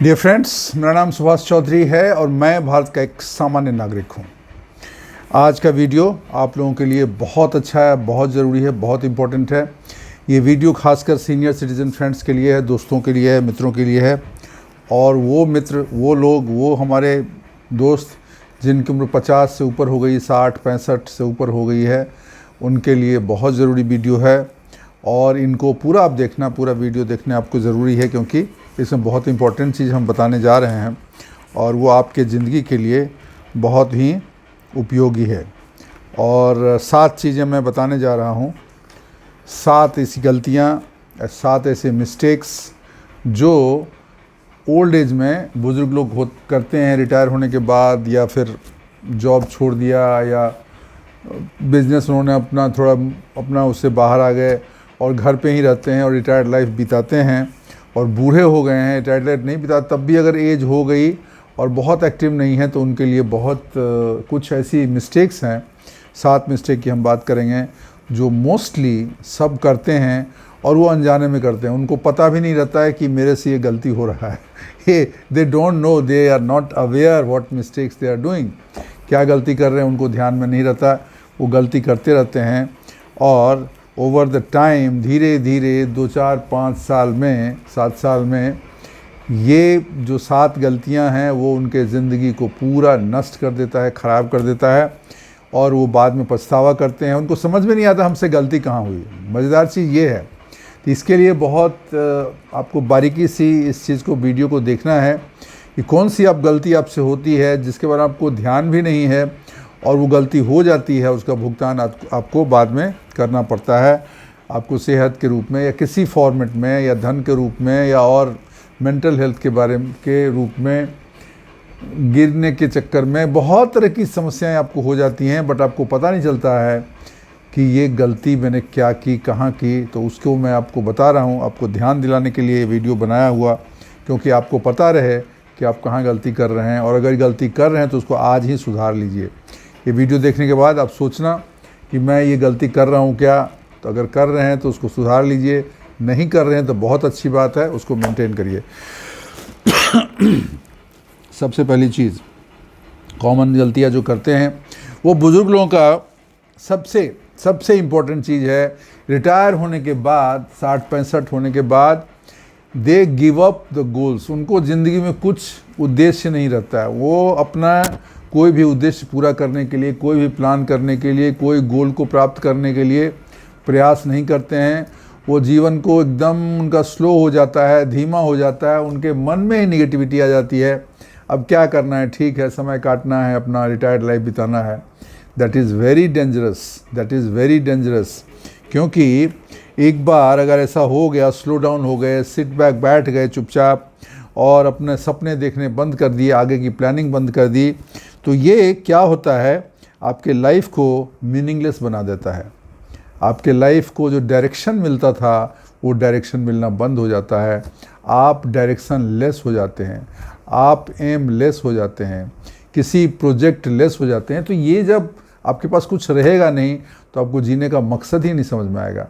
Dear friends, मेरा नाम सुभाष चौधरी है और मैं भारत का एक सामान्य नागरिक हूं। आज का वीडियो आप लोगों के लिए बहुत अच्छा है, बहुत ज़रूरी है, बहुत इम्पोर्टेंट है। ये वीडियो खासकर सीनियर सिटीज़न फ्रेंड्स के लिए है, दोस्तों के लिए है, मित्रों के लिए है। और वो मित्र, वो लोग, वो हमारे दोस्त जिनकी उम्र 50 से ऊपर हो गई, 60 65 से ऊपर हो गई है, उनके लिए बहुत ज़रूरी वीडियो है। और इनको पूरा आप देखना, पूरा वीडियो देखना आपको ज़रूरी है, क्योंकि इसमें बहुत इंपॉर्टेंट चीज़ हम बताने जा रहे हैं और वो आपके ज़िंदगी के लिए बहुत ही उपयोगी है। और 7 चीज़ें मैं बताने जा रहा हूँ, 7 ऐसी गलतियाँ, 7 ऐसे मिस्टेक्स जो ओल्ड एज में बुज़ुर्ग लोग करते हैं, रिटायर होने के बाद, या फिर जॉब छोड़ दिया, या बिज़नेस उन्होंने अपना उससे बाहर आ गए और घर पे ही रहते हैं और रिटायर्ड लाइफ बिताते हैं और बूढ़े हो गए हैं, रिटायर्ड लाइफ नहीं बिता, तब भी अगर एज हो गई और बहुत एक्टिव नहीं है तो उनके लिए बहुत कुछ ऐसी मिस्टेक्स हैं। 7 मिस्टेक की हम बात करेंगे जो मोस्टली सब करते हैं और वो अनजाने में करते हैं। उनको पता भी नहीं रहता है कि मेरे से ये गलती हो रहा है। ये they don't know, they are not aware what mistakes they are doing. क्या गलती कर रहे हैं उनको ध्यान में नहीं रहता, वो गलती करते रहते हैं। और ओवर द टाइम, धीरे धीरे 2 4 5 साल में, 7 साल में, ये जो 7 गलतियां हैं वो उनके ज़िंदगी को पूरा नष्ट कर देता है, ख़राब कर देता है। और वो बाद में पछतावा करते हैं, उनको समझ में नहीं आता हमसे गलती कहाँ हुई। मज़ेदार चीज़ ये है कि इसके लिए बहुत आपको बारीकी से इस चीज़ को, वीडियो को देखना है कि कौन सी गलती आपसे होती है जिसके बारे में आपको ध्यान भी नहीं है और वो गलती हो जाती है, उसका भुगतान आपको बाद में करना पड़ता है। आपको सेहत के रूप में या किसी फॉर्मेट में, या धन के रूप में, या और मेंटल हेल्थ के रूप में, गिरने के चक्कर में बहुत तरह की समस्याएं आपको हो जाती हैं, बट आपको पता नहीं चलता है कि ये गलती मैंने क्या की, कहाँ की। तो उसको मैं आपको बता रहा हूँ, आपको ध्यान दिलाने के लिए ये वीडियो बनाया हुआ, क्योंकि आपको पता रहे कि आप कहाँ गलती कर रहे हैं। और अगर गलती कर रहे हैं तो उसको आज ही सुधार लीजिए। ये वीडियो देखने के बाद आप सोचना कि मैं ये गलती कर रहा हूँ क्या। तो अगर कर रहे हैं तो उसको सुधार लीजिए, नहीं कर रहे हैं तो बहुत अच्छी बात है, उसको मेंटेन करिए। सबसे पहली चीज़, कॉमन गलतियाँ जो करते हैं वो बुज़ुर्ग लोगों का सबसे इम्पोर्टेंट चीज़ है। रिटायर होने के बाद, 60 65 होने के बाद, they give up the goals. उनको ज़िंदगी में कुछ उद्देश्य नहीं रहता है। वो अपना कोई भी उद्देश्य पूरा करने के लिए, कोई भी प्लान करने के लिए, कोई गोल को प्राप्त करने के लिए प्रयास नहीं करते हैं। वो जीवन को एकदम उनका स्लो हो जाता है, धीमा हो जाता है, उनके मन में ही निगेटिविटी आ जाती है। अब क्या करना है, ठीक है, समय काटना है, अपना रिटायर्ड लाइफ बिताना है। That is very dangerous, that is very dangerous. क्योंकि एक बार अगर ऐसा हो गया, स्लो डाउन हो गए, सिट बैक, बैठ गए चुपचाप और अपने सपने देखने बंद कर दिए, आगे की प्लानिंग बंद कर दी, तो ये क्या होता है, आपके लाइफ को मीनिंगलेस बना देता है। आपके लाइफ को जो डायरेक्शन मिलता था वो डायरेक्शन मिलना बंद हो जाता है। आप डायरेक्शन लेस हो जाते हैं, आप एम लेस हो जाते हैं, किसी प्रोजेक्ट लेस हो जाते हैं। तो ये जब आपके पास कुछ रहेगा नहीं तो आपको जीने का मकसद ही नहीं समझ में आएगा।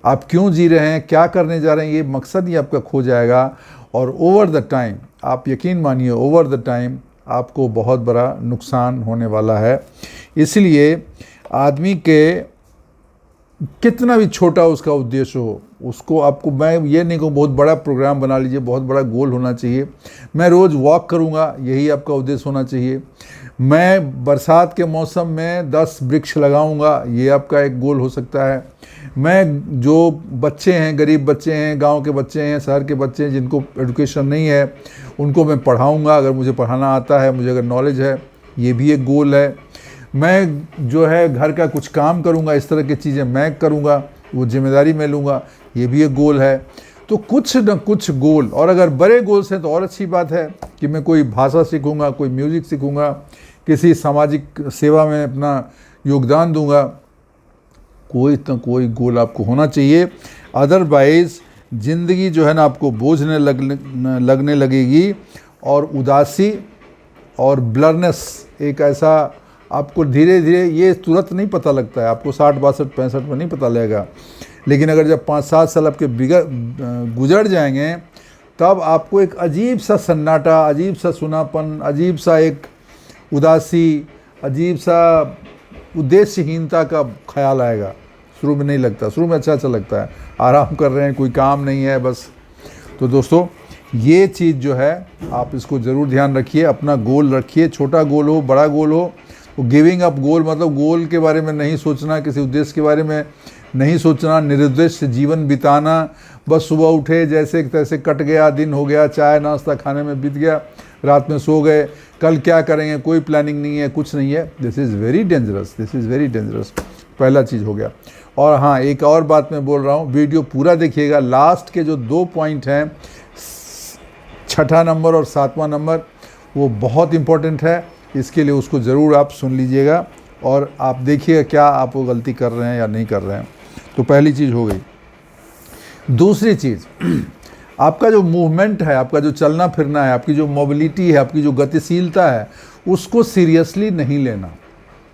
आप क्यों जी रहे हैं, क्या करने जा रहे हैं, ये मकसद ही आपका खो जाएगा। और ओवर द टाइम, आप यकीन मानिए, ओवर द टाइम आपको बहुत बड़ा नुकसान होने वाला है। इसलिए आदमी के कितना भी छोटा उसका उद्देश्य हो, उसको, आपको, मैं ये नहीं कहूँ बहुत बड़ा प्रोग्राम बना लीजिए, बहुत बड़ा गोल होना चाहिए। मैं रोज़ वॉक करूँगा, यही आपका उद्देश्य होना चाहिए। मैं बरसात के मौसम में 10 वृक्ष लगाऊंगा, ये आपका एक गोल हो सकता है। मैं, जो बच्चे हैं, गरीब बच्चे हैं, गांव के बच्चे हैं, शहर के बच्चे हैं, जिनको एजुकेशन नहीं है, उनको मैं पढ़ाऊंगा, अगर मुझे पढ़ाना आता है, मुझे अगर नॉलेज है, ये भी एक गोल है। मैं जो है घर का कुछ काम करूंगा, इस तरह की चीज़ें मैं करूंगा, वो जिम्मेदारी मैं लूँगा, ये भी एक गोल है। तो कुछ न कुछ गोल, और अगर बड़े गोल्स हैं तो और अच्छी बात है कि मैं कोई भाषा सीखूंगा, कोई म्यूज़िक सीखूंगा, किसी सामाजिक सेवा में अपना योगदान दूंगा। कोई तो कोई गोल आपको होना चाहिए, अदरवाइज़ ज़िंदगी जो है ना आपको बोझने लगने लगेगी। और उदासी और ब्लरनेस एक ऐसा, आपको धीरे धीरे, ये तुरंत नहीं पता लगता है, आपको 60 62 65 में नहीं पता लगेगा, लेकिन अगर जब 5 7 साल आपके गुजर जाएंगे तब आपको एक अजीब सा सन्नाटा, अजीब सा सुनापन, अजीब सा एक उदासी, अजीब सा उद्देश्यहीनता का ख्याल आएगा। शुरू में नहीं लगता, शुरू में अच्छा लगता है, आराम कर रहे हैं, कोई काम नहीं है बस। तो दोस्तों ये चीज़ जो है आप इसको ज़रूर ध्यान रखिए, अपना गोल रखिए, छोटा गोल हो बड़ा गोल हो। वो गिविंग अप गोल मतलब गोल के बारे में नहीं सोचना, किसी उद्देश्य के बारे में नहीं सोचना, निरुद्देश्य जीवन बिताना, बस सुबह उठे जैसे तैसे कट गया, दिन हो गया, चाय नाश्ता खाने में बीत गया, रात में सो गए, कल क्या करेंगे कोई प्लानिंग नहीं है, कुछ नहीं है। This is very dangerous, this is very dangerous. पहला चीज़ हो गया। और हाँ, एक और बात मैं बोल रहा हूँ, वीडियो पूरा देखिएगा, लास्ट के जो 2 पॉइंट हैं, 6ठा नंबर और 7वां नंबर, वो बहुत इम्पोर्टेंट है। इसके लिए उसको ज़रूर आप सुन लीजिएगा और आप देखिएगा क्या आप वो गलती कर रहे हैं या नहीं कर रहे हैं। तो पहली चीज़ हो गई। दूसरी चीज़, आपका जो मूवमेंट है, आपका जो चलना फिरना है, आपकी जो मोबिलिटी है, आपकी जो गतिशीलता है, उसको सीरियसली नहीं लेना।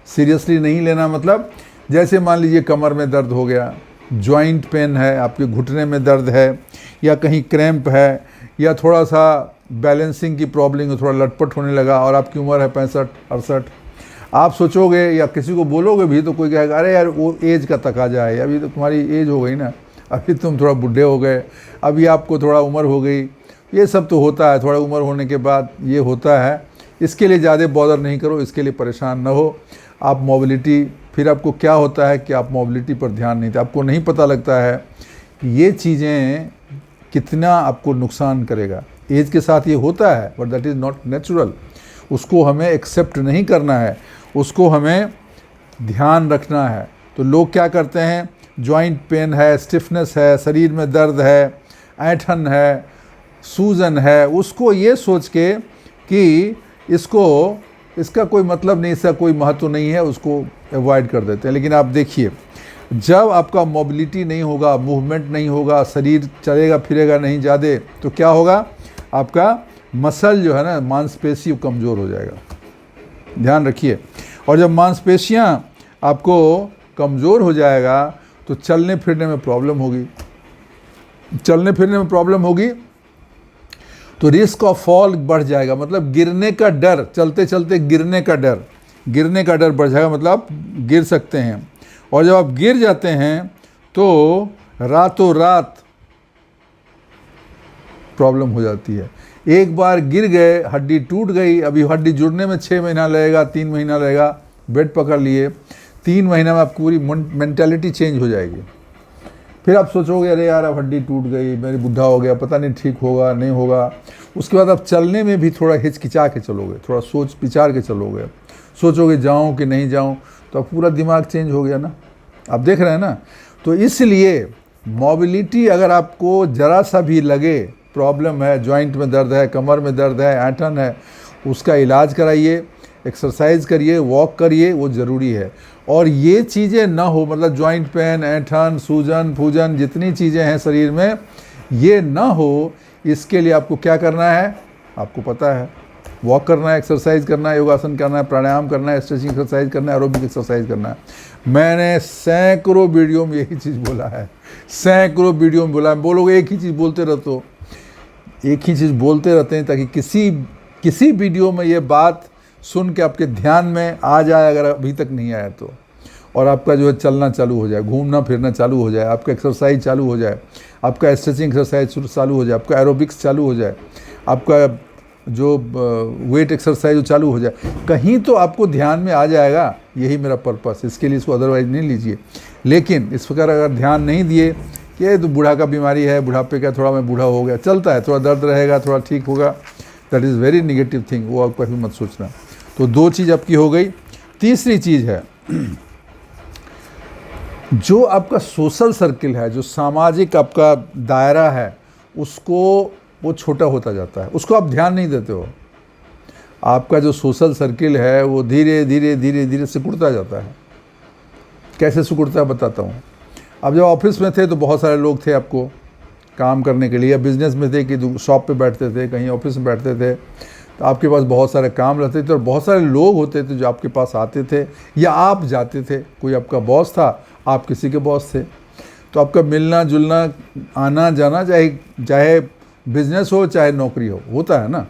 सीरियसली नहीं लेना मतलब जैसे मान लीजिए कमर में दर्द हो गया, जॉइंट पेन है, आपके घुटने में दर्द है, या कहीं क्रैम्प है, या थोड़ा सा बैलेंसिंग की प्रॉब्लम, थोड़ा लटपट होने लगा और आपकी उम्र है 65-68, आप सोचोगे या किसी को बोलोगे भी तो कोई कहेगा अरे यार वो एज का तकाजा है, अभी तो तुम्हारी एज हो गई ना, अभी तुम थोड़ा बूढ़े हो गए, अभी आपको थोड़ा उम्र हो गई। ये सब तो होता है, थोड़ा उम्र होने के बाद ये होता है। इसके लिए ज़्यादा बॉदर नहीं करो, इसके लिए परेशान ना हो। आप मोबिलिटी, फिर आपको क्या होता है कि आप मोबिलिटी पर ध्यान नहीं देते, आपको नहीं पता लगता है कि ये चीज़ें कितना आपको नुकसान करेगा। एज के साथ ये होता है, but that is not natural. उसको हमें एक्सेप्ट नहीं करना है, उसको हमें ध्यान रखना है। तो लोग क्या करते हैं, जॉइंट पेन है, स्टिफनेस है, शरीर में दर्द है, ऐंठन है, सूजन है, उसको ये सोच के कि इसका कोई मतलब नहीं, इसका कोई महत्व नहीं है, उसको अवॉइड कर देते हैं। लेकिन आप देखिए, जब आपका मोबिलिटी नहीं होगा, मूवमेंट नहीं होगा, शरीर चलेगा फिरेगा नहीं ज़्यादा, तो क्या होगा, आपका मसल जो है ना, मांसपेशी कमज़ोर हो जाएगा। ध्यान रखिए। और जब मांसपेशियां आपको कमज़ोर हो जाएगा तो चलने फिरने में प्रॉब्लम होगी। चलने फिरने में प्रॉब्लम होगी तो रिस्क ऑफ फॉल बढ़ जाएगा, मतलब गिरने का डर, चलते चलते गिरने का डर बढ़ जाएगा, मतलब आप गिर सकते हैं। और जब आप गिर जाते हैं तो रातों रात प्रॉब्लम हो जाती है। एक बार गिर गए, हड्डी टूट गई, अभी हड्डी जुड़ने में 6 महीना लगेगा, 3 महीना लगेगा, बेड पकड़ लिए, 3 महीना में आपकी पूरी मेंटालिटी चेंज हो जाएगी। फिर आप सोचोगे अरे यार अब हड्डी टूट गई, मेरी बुढ़ा हो गया, पता नहीं ठीक होगा नहीं होगा। उसके बाद आप चलने में भी थोड़ा हिचकिचा के चलोगे, थोड़ा सोच विचार के चलोगे, सोचोगे जाऊँ कि नहीं जाऊँ, तो अब पूरा दिमाग चेंज हो गया ना। आप देख रहे हैं ना। तो इसलिए मोबिलिटी अगर आपको ज़रा सा भी लगे प्रॉब्लम है, जॉइंट में दर्द है, कमर में दर्द है, ऐंठन है, उसका इलाज कराइए, एक्सरसाइज करिए, वॉक करिए, वो ज़रूरी है। और ये चीज़ें ना हो, मतलब जॉइंट पेन, ऐंठन, सूजन फूजन, जितनी चीज़ें हैं शरीर में, ये ना हो, इसके लिए आपको क्या करना है, आपको पता है, वॉक करना है, एक्सरसाइज करना है, योगासन करना है, प्राणायाम करना है, स्ट्रेचिंग एक्सरसाइज करना है, एरोबिक एक्सरसाइज करना है। मैंने सैकड़ों वीडियो में यही चीज़ बोला है, सैकड़ों वीडियो में बोला है। बोलोगे एक ही चीज़ बोलते रहते हो, एक ही चीज़ बोलते रहते हैं ताकि किसी वीडियो में ये बात सुन के आपके ध्यान में आ जाए, अगर अभी तक नहीं आया तो, और आपका जो है चलना चालू हो जाए, घूमना फिरना चालू हो जाए, आपका एक्सरसाइज चालू हो जाए, आपका स्ट्रेचिंग एक्सरसाइज चालू हो जाए, आपका एरोबिक्स चालू हो जाए, आपका जो वेट एक्सरसाइज चालू हो जाए, कहीं तो आपको ध्यान में आ जाएगा। यही मेरा पर्पस, इसके लिए इसको अदरवाइज नहीं लीजिए। लेकिन इस प्रकार अगर ध्यान नहीं दिए कि ये तो बूढ़ा का बीमारी है, बुढ़ापे का, थोड़ा मैं बूढ़ा हो गया, चलता है, थोड़ा दर्द रहेगा, थोड़ा ठीक होगा, that is very negative thing, वो आप कभी मत सोचना। तो 2 चीज़ आपकी हो गई। तीसरी चीज़ है जो आपका सोशल सर्किल है, जो सामाजिक आपका दायरा है, उसको वो छोटा होता जाता है, उसको आप ध्यान नहीं देते हो। आपका जो सोशल सर्किल है वो धीरे धीरे सिकुड़ता जाता है। कैसे सिकुड़ता है बताता हूँ। अब जब ऑफिस में थे तो बहुत सारे लोग थे आपको काम करने के लिए, बिजनेस में थे कि शॉप पे बैठते थे, कहीं ऑफिस में बैठते थे, तो आपके पास बहुत सारे काम रहते थे और बहुत सारे लोग होते थे जो आपके पास आते थे या आप जाते थे। कोई आपका बॉस था, आप किसी के बॉस थे, तो आपका मिलना जुलना, आना जाना, चाहे बिजनेस हो चाहे नौकरी हो, होता है ना।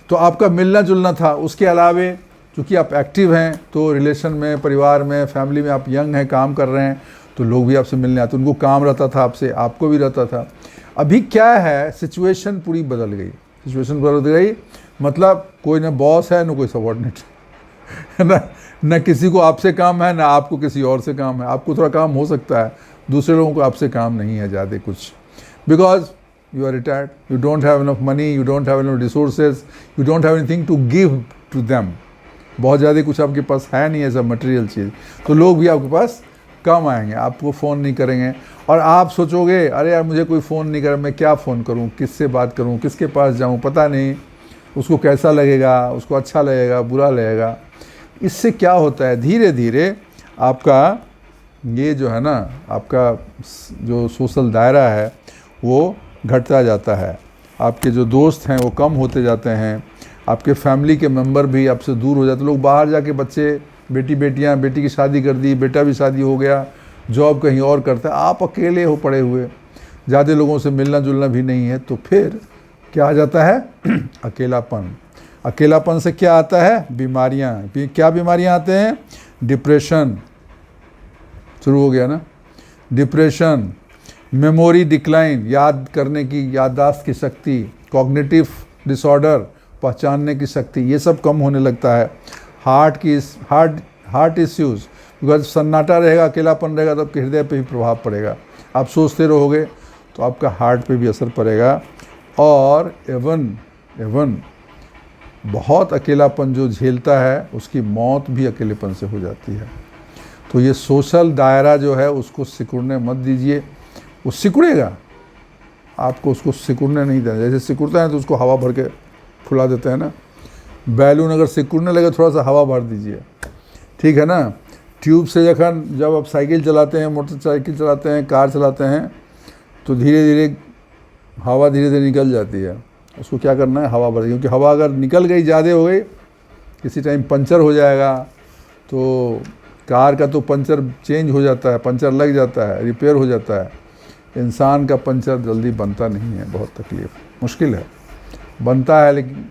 तो आपका मिलना जुलना था। उसके अलावे चूँकि आप एक्टिव हैं तो रिलेशन में, परिवार में, फैमिली में आप यंग हैं, काम कर रहे हैं, तो लोग भी आपसे मिलने आते, उनको काम रहता था आपसे, आपको भी रहता था। अभी क्या है, सिचुएशन पूरी बदल गई। सिचुएशन बदल गई मतलब कोई ना बॉस है, ना कोई सबॉर्डिनेट है ना, न किसी को आपसे काम है, ना आपको किसी और से काम है। आपको थोड़ा काम हो सकता है, दूसरे लोगों को आपसे काम नहीं है ज़्यादा कुछ, because you are retired, you don't have enough money, you don't have enough resources, you don't have anything to give to them. बहुत ज़्यादा कुछ आपके पास है नहीं ऐसा मटेरियल चीज़, तो लोग भी आपके पास कम आएंगे, आपको फ़ोन नहीं करेंगे। और आप सोचोगे अरे यार मुझे कोई फ़ोन नहीं करे, मैं क्या फ़ोन करूं, किससे बात करूं, किसके पास जाऊं, पता नहीं उसको कैसा लगेगा, उसको अच्छा लगेगा, बुरा लगेगा। इससे क्या होता है, धीरे धीरे आपका ये जो है ना, आपका जो सोशल दायरा है वो घटता जाता है। आपके जो दोस्त हैं वो कम होते जाते हैं, आपके फैमिली के मेंबर भी आपसे दूर हो जाते हैं। लोग बाहर जाके, बच्चे, बेटियां, बेटी की शादी कर दी, बेटा भी शादी हो गया, जॉब कहीं और करता है, आप अकेले हो पड़े हुए, ज़्यादा लोगों से मिलना जुलना भी नहीं है। तो फिर क्या आ जाता है अकेलापन। अकेलापन से क्या आता है, बीमारियाँ। क्या बीमारियाँ आते हैं, डिप्रेशन शुरू हो गया ना, डिप्रेशन, मेमोरी डिक्लाइन, याद करने की, याददाश्त की शक्ति, कॉग्निटिव डिसऑर्डर, पहचानने की शक्ति, ये सब कम होने लगता है। हार्ट इश्यूज़, बिकॉज सन्नाटा रहेगा, अकेलापन रहेगा तो आपके हृदय पे भी प्रभाव पड़ेगा। आप सोचते रहोगे तो आपका हार्ट पे भी असर पड़ेगा। और एवन बहुत अकेलापन जो झेलता है उसकी मौत भी अकेलेपन से हो जाती है। तो ये सोशल दायरा जो है उसको सिकुड़ने मत दीजिए। वो सिकुड़ेगा, आपको उसको सिकुड़ने नहीं देना। जैसे सिकुड़ता है तो उसको हवा भर के फुला देते हैं ना, बैलून अगर सिकुड़ने लगे थोड़ा सा हवा भर दीजिए, ठीक है ना। ट्यूब से जब आप साइकिल चलाते हैं, मोटरसाइकिल चलाते हैं, कार चलाते हैं, तो धीरे धीरे हवा धीरे धीरे निकल जाती है। उसको क्या करना है, हवा भर, क्योंकि हवा अगर निकल गई, ज़्यादा हो गई, किसी टाइम पंचर हो जाएगा। तो कार का तो पंचर चेंज हो जाता है, पंचर लग जाता है, रिपेयर हो जाता है। इंसान का पंचर जल्दी बनता नहीं है, बहुत तकलीफ, मुश्किल है, बनता है लेकिन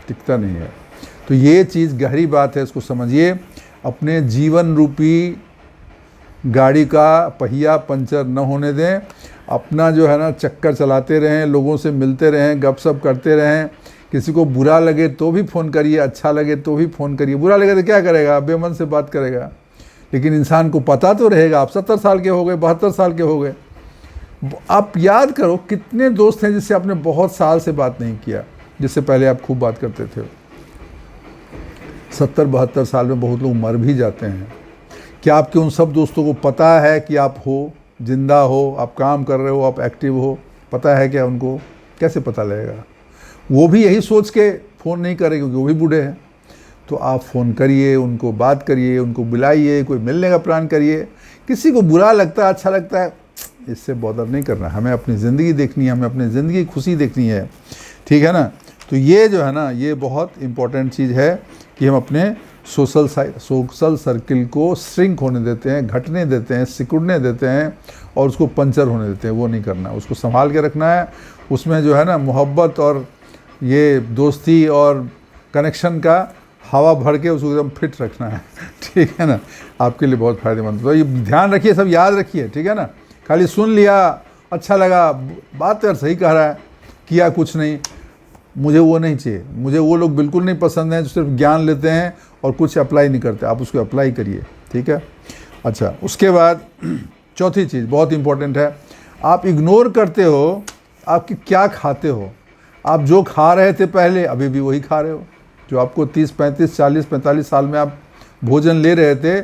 टिकता नहीं है। तो ये चीज़ गहरी बात है, इसको समझिए। अपने जीवन रूपी गाड़ी का पहिया पंचर न होने दें। अपना जो है ना चक्कर चलाते रहें, लोगों से मिलते रहें, गपशप करते रहें। किसी को बुरा लगे तो भी फ़ोन करिए, अच्छा लगे तो भी फ़ोन करिए। बुरा लगे तो क्या करेगा, बेमन से बात करेगा, लेकिन इंसान को पता तो रहेगा। आप 70 साल के हो गए, 72 साल के हो गए, आप याद करो कितने दोस्त हैं जिससे आपने बहुत साल से बात नहीं किया, जिससे पहले आप खूब बात करते थे। 70-72 साल में बहुत लोग मर भी जाते हैं। क्या आपके उन सब दोस्तों को पता है कि आप हो, जिंदा हो, आप काम कर रहे हो, आप एक्टिव हो? पता है क्या उनको? कैसे पता लगेगा? वो भी यही सोच के फ़ोन नहीं करेंगे क्योंकि वो भी बूढ़े हैं। तो आप फ़ोन करिए, उनको बात करिए, उनको बुलाइए, कोई मिलने का प्लान करिए। किसी को बुरा लगता है, अच्छा लगता है, इससे बॉदर नहीं करना। हमें अपनी ज़िंदगी देखनी है, हमें अपनी ज़िंदगी की खुशी देखनी है, ठीक है ना। तो ये जो है ना, ये बहुत इम्पोर्टेंट चीज़ है कि हम अपने सोशल सर्किल को श्रिंक होने देते हैं, घटने देते हैं, सिकुड़ने देते हैं और उसको पंचर होने देते हैं। वो नहीं करना, उसको संभाल के रखना है। उसमें जो है ना मोहब्बत और ये दोस्ती और कनेक्शन का हवा भर के उसको एकदम फिट रखना है, ठीक है ना। आपके लिए बहुत फ़ायदेमंद। तो ये ध्यान रखिए, सब याद रखिए, ठीक है ना। खाली सुन लिया, अच्छा लगा, बात यार सही कह रहा है, किया कुछ नहीं, मुझे वो नहीं चाहिए। मुझे वो लोग बिल्कुल नहीं पसंद हैं जो सिर्फ ज्ञान लेते हैं और कुछ अप्लाई नहीं करते। आप उसको अप्लाई करिए, ठीक है। अच्छा, उसके बाद चौथी चीज़ बहुत इंपॉर्टेंट है, आप इग्नोर करते हो आपकी क्या खाते हो। आप जो खा रहे थे पहले, अभी भी वही खा रहे हो। जो आपको 30, 35, 40, 45 साल में आप भोजन ले रहे थे,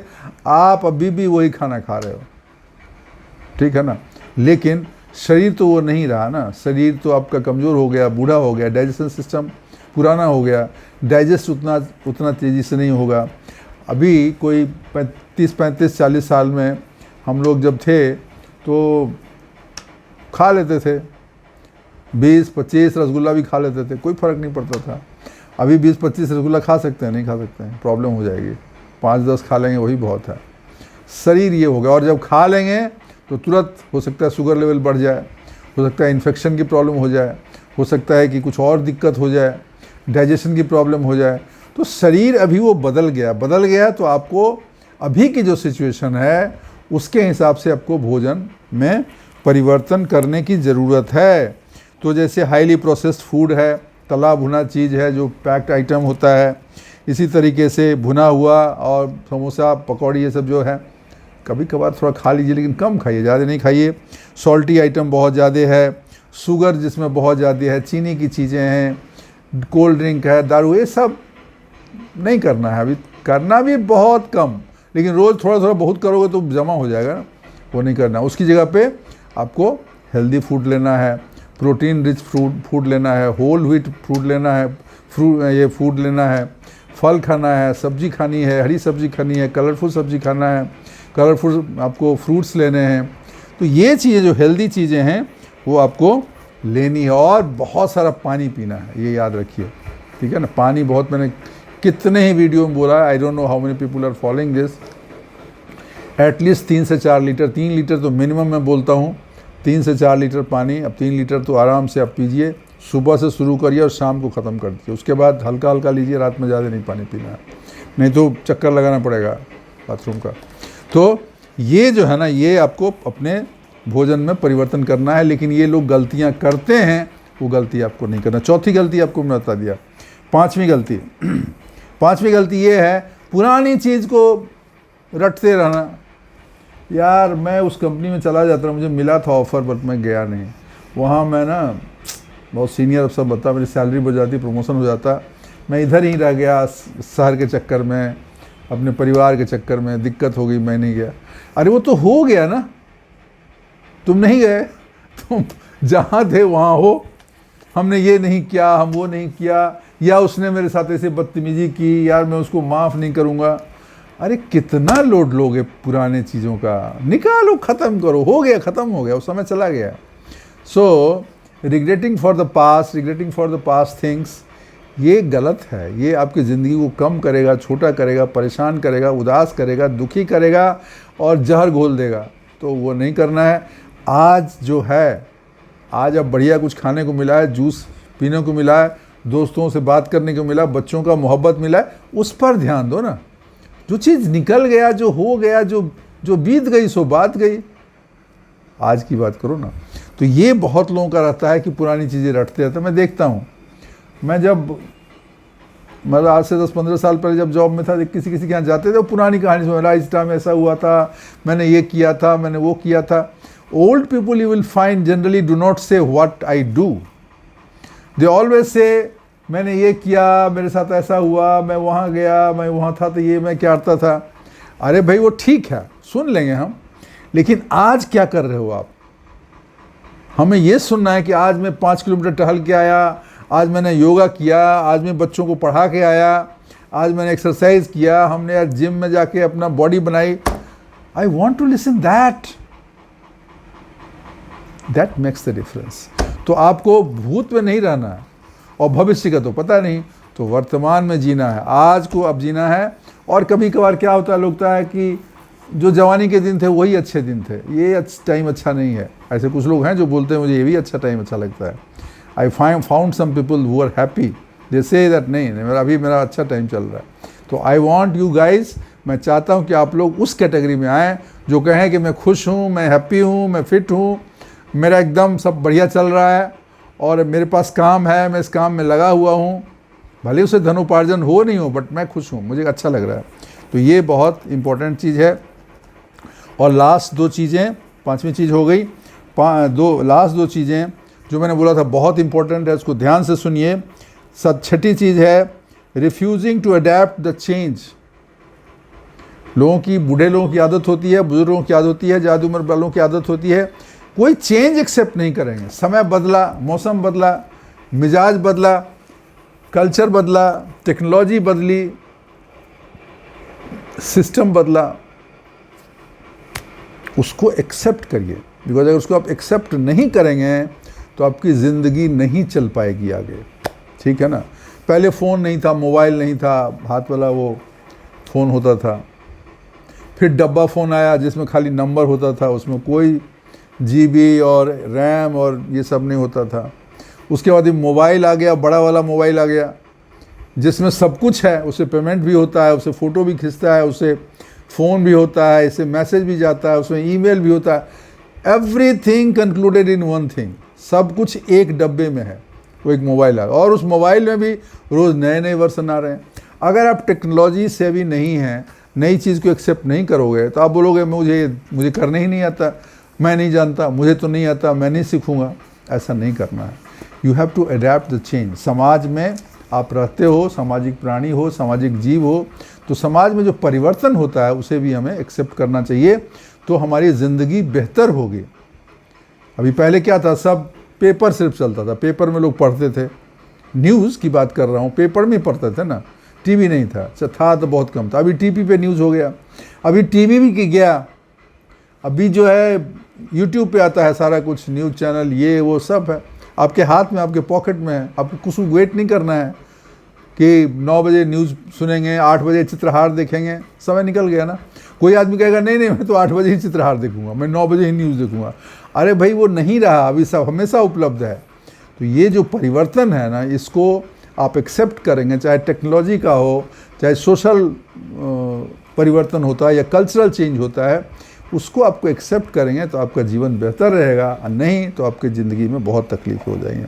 आप अभी भी वही खाना खा रहे हो, ठीक है ना। लेकिन शरीर तो वो नहीं रहा ना। शरीर तो आपका कमज़ोर हो गया, बूढ़ा हो गया, डाइजेशन सिस्टम पुराना हो गया, डाइजेस्ट उतना तेज़ी से नहीं होगा। अभी कोई 30, 35, 40 साल में हम लोग जब थे तो खा लेते थे, 20, 25 रसगुल्ला भी खा लेते थे, कोई फ़र्क नहीं पड़ता था। अभी 20, 25 रसगुल्ला खा सकते हैं? नहीं खा सकते हैं, प्रॉब्लम हो जाएगी। 5, 10 खा लेंगे, वही बहुत है। शरीर ये हो गया। और जब खा लेंगे तो तुरंत हो सकता है शुगर लेवल बढ़ जाए, हो सकता है इन्फेक्शन की प्रॉब्लम हो जाए, हो सकता है कि कुछ और दिक्कत हो जाए, डाइजेशन की प्रॉब्लम हो जाए। तो शरीर अभी वो बदल गया तो आपको अभी की जो सिचुएशन है उसके हिसाब से आपको भोजन में परिवर्तन करने की ज़रूरत है। तो जैसे हाईली प्रोसेस्ड फूड है, तला भुना चीज़ है जो पैक्ड आइटम होता है, इसी तरीके से भुना हुआ और समोसा पकौड़ी ये सब जो है कभी कभार थोड़ा खा लीजिए, लेकिन कम खाइए, ज़्यादा नहीं खाइए। सॉल्टी आइटम बहुत ज़्यादा है, शुगर जिसमें बहुत ज़्यादा है, चीनी की चीज़ें हैं, कोल्ड ड्रिंक है, दारू, ये सब नहीं करना है। अभी करना भी बहुत कम, लेकिन रोज़ थोड़ा थोड़ा बहुत करोगे तो जमा हो जाएगा ना, वो नहीं करना। उसकी जगह पे आपको हेल्दी फूड लेना है, प्रोटीन रिच फूड लेना है, होल व्हीट फूड लेना है, ये फूड लेना है, फल खाना है, सब्जी खानी है, हरी सब्जी खानी है, कलरफुल सब्जी खाना है, कलरफुल आपको फ्रूट्स लेने हैं। तो ये चीज़ें जो हेल्दी चीज़ें हैं वो आपको लेनी है, और बहुत सारा पानी पीना है, ये याद रखिए, ठीक है ना। पानी बहुत, मैंने कितने ही वीडियो में बोला, I don't know how many people are following this. At least 3 से 4 लीटर, 3 लीटर तो मिनिमम मैं बोलता हूँ, 3 से 4 लीटर पानी। अब 3 लीटर तो आराम से आप पीजिए, सुबह से शुरू करिए और शाम को ख़त्म कर दीजिए। उसके बाद हल्का हल्का लीजिए, रात में ज़्यादा नहीं पानी पीना है, नहीं तो चक्कर लगाना पड़ेगा बाथरूम का। तो ये जो है ना, ये आपको अपने भोजन में परिवर्तन करना है, लेकिन ये लोग गलतियाँ करते हैं, वो गलती आपको नहीं करना। चौथी गलती आपको मैं बता दिया। पाँचवीं गलती ये है, पुरानी चीज़ को रटते रहना। यार मैं उस कंपनी में चला जाता, मुझे मिला था ऑफ़र, बट मैं गया नहीं। वहाँ मैं ना बहुत सीनियर सब बता, मेरी सैलरी बढ़ जाती, प्रमोशन हो जाता, मैं इधर ही रह गया शहर के चक्कर में, अपने परिवार के चक्कर में, दिक्कत हो गई, मैं नहीं गया। अरे वो तो हो गया ना, तुम नहीं गए, तुम जहाँ थे वहाँ हो। हमने ये नहीं किया, हम वो नहीं किया, या उसने मेरे साथ ऐसे बदतमीजी की, यार मैं उसको माफ़ नहीं करूँगा। अरे कितना लोड लोगे पुराने चीज़ों का, निकालो, ख़त्म करो, हो गया, ख़त्म हो गया, उस समय चला गया। So regretting for the past things, ये गलत है। ये आपकी ज़िंदगी को कम करेगा, छोटा करेगा, परेशान करेगा, उदास करेगा, दुखी करेगा और जहर घोल देगा। तो वो नहीं करना है। आज जो है, आज अब बढ़िया कुछ खाने को मिला है, जूस पीने को मिला है, दोस्तों से बात करने को मिला, बच्चों का मोहब्बत मिला है, उस पर ध्यान दो ना। जो चीज़ निकल गया, जो हो गया, जो बीत गई सो बात गई, आज की बात करो ना। तो ये बहुत लोगों का रहता है कि पुरानी चीज़ें रटते रहते। मैं देखता हूँ, मैं जब मतलब आज से 10-15 साल पहले जब जॉब में था, किसी के यहाँ जाते थे, पुरानी कहानी सुना, इस टाइम ऐसा हुआ था, मैंने ये किया था, मैंने वो किया था। Old people you will find generally do not say what I do, they always say मैंने ये किया, मेरे साथ ऐसा हुआ, मैं वहाँ गया, मैं वहाँ था, तो ये मैं क्या करता था। अरे भाई वो ठीक है, सुन लेंगे हम, लेकिन आज क्या कर रहे हो आप? हमें ये सुनना है कि आज मैं 5 किलोमीटर टहल के आया, आज मैंने योगा किया, आज मैं बच्चों को पढ़ा के आया, आज मैंने एक्सरसाइज किया, हमने आज जिम में जाके अपना बॉडी बनाई। I want to listen that makes the difference. तो आपको भूत में नहीं रहना है, और भविष्य का तो पता नहीं, तो वर्तमान में जीना है, आज को अब जीना है। और कभी कभार क्या होता है कि जो जवानी के दिन थे वही अच्छे दिन थे, ये टाइम अच्छा नहीं है। ऐसे कुछ लोग हैं जो बोलते हैं मुझे ये भी अच्छा टाइम अच्छा लगता है। I found some people who are happy, they say that नहीं, मेरा अच्छा टाइम चल रहा है। तो आई वॉन्ट यू गाइज, मैं चाहता हूँ कि आप लोग उस कैटेगरी में आएँ जो कहें कि मैं खुश हूँ, मैं हैप्पी हूँ, मैं फिट हूँ, मेरा एकदम सब बढ़िया चल रहा है, और मेरे पास काम है, मैं इस काम में लगा हुआ हूँ, भले उसे धनोपार्जन हो नहीं हो, बट मैं खुश हूँ, मुझे अच्छा लग रहा है। तो ये बहुत इम्पोर्टेंट चीज़ है। और लास्ट 2 चीज़ें, 5वीं चीज़ हो गई, लास्ट 2 चीज़ें जो मैंने बोला था बहुत इंपॉर्टेंट है, उसको ध्यान से सुनिए। 6ठी चीज़ है refusing to adapt the change. बूढ़े लोगों की आदत होती है, बुजुर्ग लोगों की आदत होती है, ज़्यादा उम्र वालों की आदत होती है, कोई चेंज एक्सेप्ट नहीं करेंगे। समय बदला, मौसम बदला, मिजाज बदला, कल्चर बदला, टेक्नोलॉजी बदली, सिस्टम बदला, उसको एक्सेप्ट करिए। बिकॉज अगर उसको आप एक्सेप्ट नहीं करेंगे तो आपकी ज़िंदगी नहीं चल पाएगी आगे, ठीक है ना। पहले फ़ोन नहीं था, मोबाइल नहीं था, हाथ वाला वो फ़ोन होता था, फिर डब्बा फ़ोन आया जिसमें खाली नंबर होता था, उसमें कोई GB और रैम और ये सब नहीं होता था। उसके बाद ये मोबाइल आ गया, बड़ा वाला मोबाइल आ गया जिसमें सब कुछ है, उससे पेमेंट भी होता है, उससे फ़ोटो भी खींचता है, उससे फ़ोन भी होता है, इससे मैसेज भी जाता है, उसमें ईमेल भी होता है। Everything concluded in one thing, सब कुछ एक डब्बे में है, वो एक मोबाइल आ गया। और उस मोबाइल में भी रोज़ नए नए वर्सन आ रहे हैं। अगर आप टेक्नोलॉजी से भी नहीं हैं, नई चीज़ को एक्सेप्ट नहीं करोगे तो आप बोलोगे मुझे करने ही नहीं आता, मैं नहीं जानता, मुझे तो नहीं आता, मैं नहीं सीखूँगा। ऐसा नहीं करना है। You have to adapt the change. समाज में आप रहते हो, सामाजिक प्राणी हो, सामाजिक जीव हो, तो समाज में जो परिवर्तन होता है उसे भी हमें एक्सेप्ट करना चाहिए, तो हमारी ज़िंदगी बेहतर होगी। अभी पहले क्या था, सब पेपर सिर्फ चलता था, पेपर में लोग पढ़ते थे। न्यूज़ की बात कर रहा हूँ, पेपर में पढ़ते थे ना, टीवी नहीं था, था तो बहुत कम था। अभी टीवी पे न्यूज़ हो गया, अभी टीवी भी गया, अभी जो है यूट्यूब पे आता है सारा कुछ, न्यूज़ चैनल ये वो सब है आपके हाथ में, आपके पॉकेट में है। आपको कुछ वेट नहीं करना है कि 9 बजे न्यूज़ सुनेंगे, 8 बजे चित्रहार देखेंगे, समय निकल गया ना। कोई आदमी कहेगा नहीं मैं तो 8 बजे ही चित्रहार देखूंगा, मैं 9 बजे ही न्यूज़ देखूंगा। अरे भाई वो नहीं रहा, अभी सब हमेशा उपलब्ध है। तो ये जो परिवर्तन है ना, इसको आप एक्सेप्ट करेंगे, चाहे टेक्नोलॉजी का हो, चाहे सोशल परिवर्तन होता है या कल्चरल चेंज होता है, उसको आपको एक्सेप्ट करेंगे तो आपका जीवन बेहतर रहेगा, और नहीं तो आपकी ज़िंदगी में बहुत तकलीफ हो जाएंगे।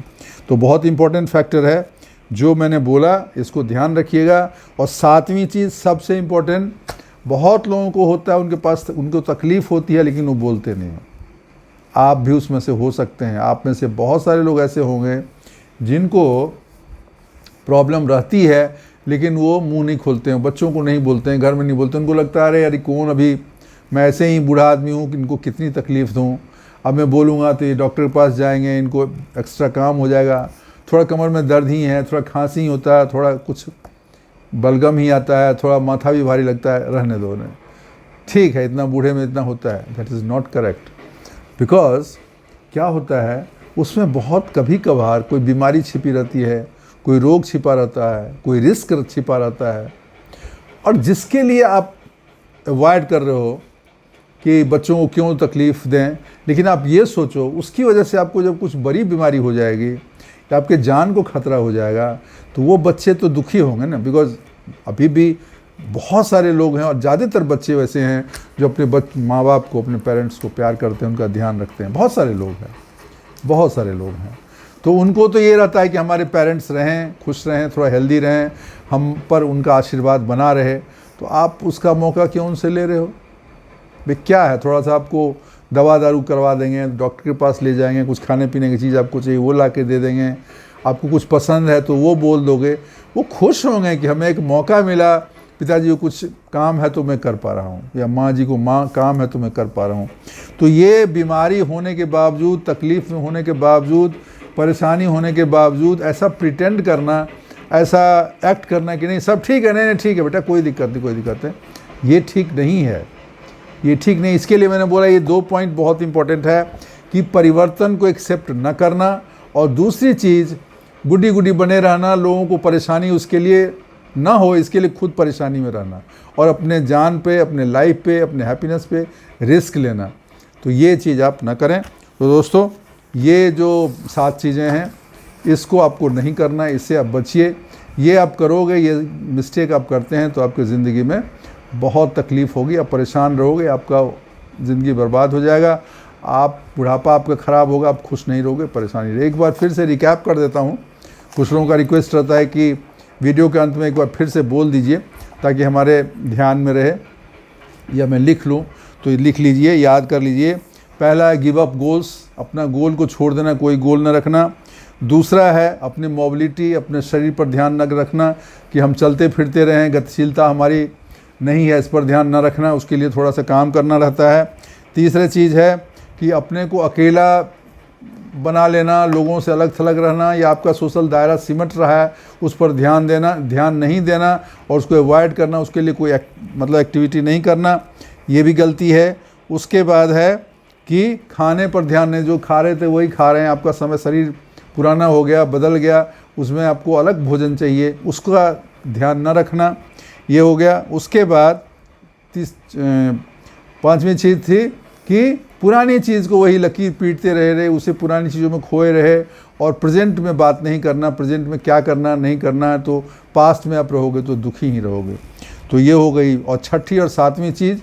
तो बहुत इंपॉर्टेंट फैक्टर है जो मैंने बोला, इसको ध्यान रखिएगा। और 7वीं चीज़ सबसे इम्पोर्टेंट, बहुत लोगों को होता है, उनके पास उनको तकलीफ़ होती है लेकिन वो बोलते नहीं हैं। आप भी उसमें से हो सकते हैं। आप में से बहुत सारे लोग ऐसे होंगे जिनको प्रॉब्लम रहती है लेकिन वो मुंह नहीं खोलते हैं, बच्चों को नहीं बोलते हैं, घर में नहीं बोलते। उनको लगता है अरे यार कौन, अभी मैं ऐसे ही बूढ़ा आदमी हूँ कि इनको कितनी तकलीफ़ दूँ, अब मैं बोलूँगा तो ये डॉक्टर के पास जाएंगे, इनको एक्स्ट्रा काम हो जाएगा, थोड़ा कमर में दर्द ही है, थोड़ा खांसी ही होता है, थोड़ा कुछ बलगम ही आता है, थोड़ा माथा भी भारी लगता है, रहने दो उन्हें, ठीक है, इतना बूढ़े में इतना होता है। That is not correct. Because क्या होता है उसमें बहुत कभी कभार कोई बीमारी छिपी रहती है, कोई रोग छिपा रहता है, कोई रिस्क छिपा रहता है, और जिसके लिए आप अवॉइड कर रहे हो कि बच्चों को क्यों तकलीफ़ दें। लेकिन आप ये सोचो उसकी वजह से आपको जब कुछ बड़ी बीमारी हो जाएगी या आपके जान को खतरा हो जाएगा तो वो बच्चे तो दुखी होंगे ना। बिकॉज अभी भी बहुत सारे लोग हैं और ज़्यादातर बच्चे वैसे हैं जो अपने माँ बाप को, अपने पेरेंट्स को प्यार करते हैं, उनका ध्यान रखते हैं। बहुत सारे लोग हैं, बहुत सारे लोग हैं। तो उनको तो ये रहता है कि हमारे पेरेंट्स रहें, खुश रहें, थोड़ा हेल्दी रहें, हम पर उनका आशीर्वाद बना रहे। तो आप उसका मौका क्यों उनसे ले रहे हो? भाई क्या है, थोड़ा सा आपको दवा दारू करवा देंगे, डॉक्टर के पास ले जाएंगे, कुछ खाने पीने की चीज़ आपको चाहिए वो ला के दे देंगे, आपको कुछ पसंद है तो वो बोल दोगे, वो खुश होंगे कि हमें एक मौका मिला, पिताजी को कुछ काम है तो मैं कर पा रहा हूँ, या माँ जी को काम है तो मैं कर पा रहा हूँ। तो ये बीमारी होने के बावजूद, तकलीफ़ में होने के बावजूद, परेशानी होने के बावजूद ऐसा प्रिटेंड करना, ऐसा एक्ट करना कि नहीं सब ठीक है, नहीं ठीक है बेटा, कोई दिक्कत नहीं, कोई दिक्कत नहीं, ये ठीक नहीं है, ये ठीक नहीं। इसके लिए मैंने बोला ये 2 पॉइंट बहुत इंपॉर्टेंट है कि परिवर्तन को एक्सेप्ट न करना, और दूसरी चीज़ गुड्डी गुड्डी बने रहना, लोगों को परेशानी उसके लिए ना हो, इसके लिए खुद परेशानी में रहना, और अपने जान पे, अपने लाइफ पे, अपने हैप्पीनेस पे रिस्क लेना। तो ये चीज़ आप ना करें। तो दोस्तों ये जो 7 चीज़ें हैं इसको आपको नहीं करना, इससे आप बचिए। ये आप करोगे, ये मिस्टेक आप करते हैं तो आपकी ज़िंदगी में बहुत तकलीफ़ होगी, आप परेशान रहोगे, आपका ज़िंदगी बर्बाद हो जाएगा, आप बुढ़ापा आपका ख़राब होगा, आप खुश नहीं रहोगे, परेशानी रहे। एक बार फिर से रिकैप कर देता हूँ। कुछ लोगों का रिक्वेस्ट रहता है कि वीडियो के अंत में एक बार फिर से बोल दीजिए ताकि हमारे ध्यान में रहे, या मैं लिख लूँ तो लिख लीजिए, याद कर लीजिए। पहला है गिव अप गोल्स, अपना गोल को छोड़ देना, कोई गोल न रखना। दूसरा है अपनी मोबिलिटी, अपने शरीर पर ध्यान न रखना कि हम चलते फिरते रहें, गतिशीलता हमारी नहीं है, इस पर ध्यान न रखना, उसके लिए थोड़ा सा काम करना रहता है। तीसरी चीज़ है कि अपने को अकेला बना लेना, लोगों से अलग थलग रहना, या आपका सोशल दायरा सिमट रहा है उस पर ध्यान नहीं देना और उसको अवॉइड करना, उसके लिए कोई एक्टिविटी नहीं करना, ये भी गलती है। उसके बाद है कि खाने पर ध्यान नहीं, जो खा रहे थे वही खा रहे हैं, आपका समय शरीर पुराना हो गया, बदल गया, उसमें आपको अलग भोजन चाहिए, उसका ध्यान न रखना, ये हो गया। उसके बाद 5वीं चीज़ थी कि पुरानी चीज़ को वही लकीर पीटते रहे, उसे पुरानी चीज़ों में खोए रहे और प्रेजेंट में बात नहीं करना, प्रेजेंट में क्या करना नहीं करना है, तो पास्ट में आप रहोगे तो दुखी ही रहोगे। तो ये हो गई। और छठी और सातवीं चीज़,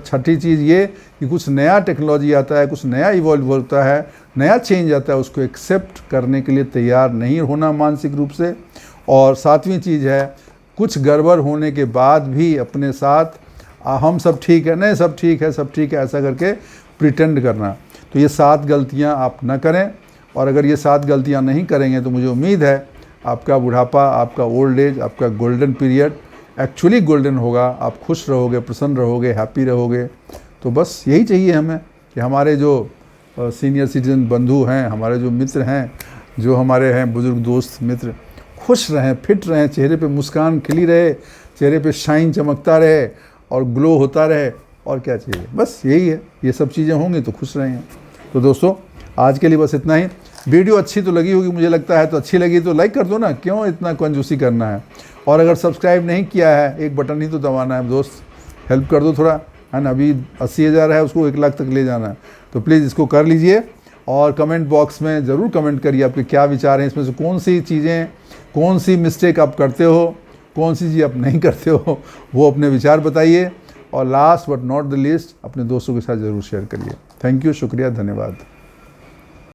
छठी चीज़ ये कि कुछ नया टेक्नोलॉजी आता है, कुछ नया इवॉल्व होता है, नया चेंज आता है, उसको एक्सेप्ट करने के लिए तैयार नहीं होना मानसिक रूप से। और सातवीं चीज़ है कुछ गड़बड़ होने के बाद भी अपने साथ हम सब ठीक है, नहीं सब ठीक है, सब ठीक है, ऐसा करके प्रिटेंड करना। तो ये 7 गलतियां आप न करें। और अगर ये 7 गलतियां नहीं करेंगे तो मुझे उम्मीद है आपका बुढ़ापा, आपका ओल्ड एज, आपका गोल्डन पीरियड एक्चुअली गोल्डन होगा। आप खुश रहोगे, प्रसन्न रहोगे, हैप्पी रहोगे। तो बस यही चाहिए हमें कि हमारे जो सीनियर सिटीजन बंधु हैं, हमारे जो मित्र हैं, जो हमारे हैं बुज़ुर्ग दोस्त मित्र, खुश रहें, फिट रहें, चेहरे पे मुस्कान खिली रहे, चेहरे पे शाइन चमकता रहे और ग्लो होता रहे। और क्या चाहिए, बस यही है। ये सब चीज़ें होंगी तो खुश रहेंगे। तो दोस्तों आज के लिए बस इतना ही। वीडियो अच्छी तो लगी होगी मुझे लगता है, तो अच्छी लगी तो लाइक कर दो ना, क्यों इतना कंजूसी करना है। और अगर सब्सक्राइब नहीं किया है, एक बटन ही तो दबाना है दोस्त, हेल्प कर दो थोड़ा, है ना। अभी 80,000 है, उसको 1 लाख तक ले जाना है, तो प्लीज़ इसको कर लीजिए। और कमेंट बॉक्स में ज़रूर कमेंट करिए आपके क्या विचार हैं, इसमें से कौन सी चीज़ें, कौन सी मिस्टेक आप करते हो, कौन सी चीज़ आप नहीं करते हो, वो अपने विचार बताइए। और last but not the least अपने दोस्तों के साथ ज़रूर शेयर करिए। थैंक यू, शुक्रिया, धन्यवाद।